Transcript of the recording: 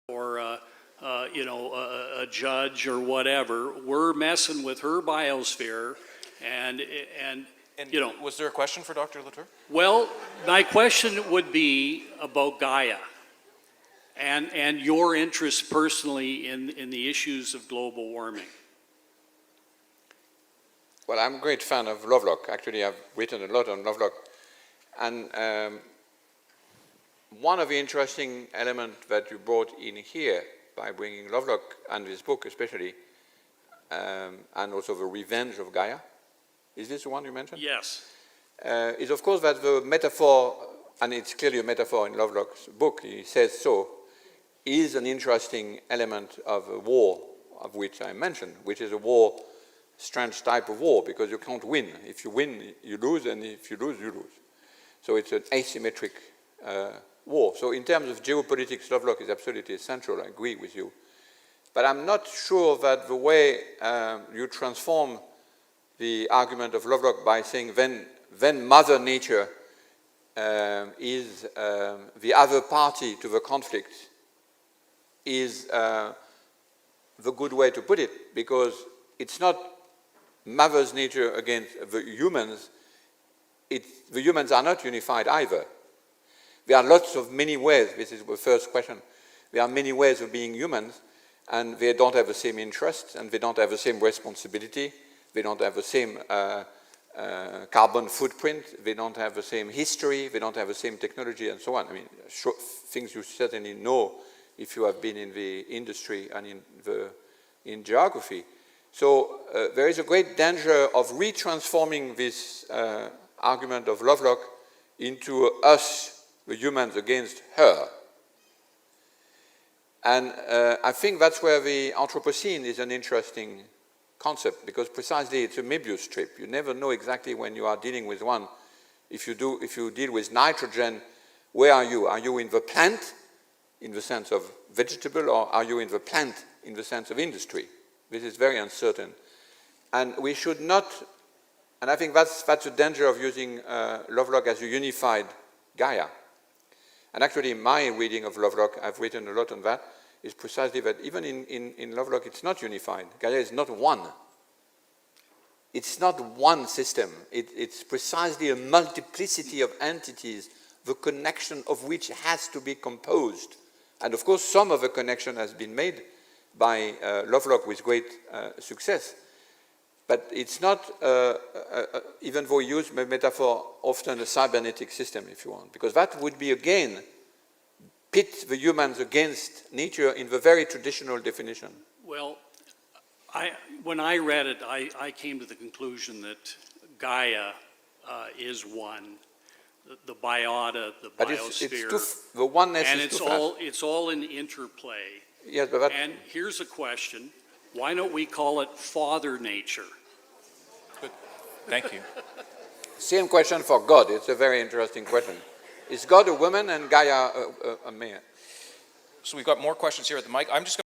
or a judge or whatever. We're messing with her biosphere, and was there a question for Dr. Latour? Well, my question would be about Gaia and your interest personally in the issues of global warming. Well, I'm a great fan of Lovelock. Actually, I've written a lot on Lovelock. And one of the interesting elements that you brought in here by bringing Lovelock and this book especially, and also the revenge of Gaia, is this the one you mentioned? Yes. Is of course that the metaphor, and it's clearly a metaphor in Lovelock's book, he says so, is an interesting element of a war of which I mentioned, which is a war, strange type of war, because you can't win. If you win, you lose, and if you lose, you lose. So it's an asymmetric war. So in terms of geopolitics, Lovelock is absolutely essential, I agree with you. But I'm not sure that the way you transform the argument of Lovelock by saying then Mother Nature is the other party to the conflict is the good way to put it, because it's not Mother's nature against the humans. The humans are not unified either. There are lots of many ways, this is the first question, there are many ways of being humans, and they don't have the same interests, and they don't have the same responsibility, they don't have the same carbon footprint, they don't have the same history, they don't have the same technology, and so on. I mean, things you certainly know if you have been in the industry and in geography. So there is a great danger of retransforming this argument of Lovelock into us, the humans, against her. And I think that's where the Anthropocene is an interesting concept, because precisely it's a Möbius strip. You never know exactly when you are dealing with one. If you deal with nitrogen, where are you? Are you in the plant, in the sense of vegetable, or are you in the plant in the sense of industry? This is very uncertain. And we should not, and I think that's the danger of using Lovelock as a unified Gaia. And actually my reading of Lovelock, I've written a lot on that, is precisely that even in Lovelock it's not unified. Gaia is not one. It's not one system. It's precisely a multiplicity of entities, the connection of which has to be composed. And of course some of the connection has been made by Lovelock with great success. But it's not, even though you use the metaphor, often a cybernetic system, if you want, because that would be, again, pit the humans against nature in the very traditional definition. Well, when I read it, I came to the conclusion that Gaia is one, the biota, the but biosphere, the oneness and is it's all in interplay. Yes, but and here's a question. Why don't we call it Father Nature? Good. Thank you. Same question for God. It's a very interesting question. Is God a woman and Gaia a man? So we've got more questions here at the mic. I'm just going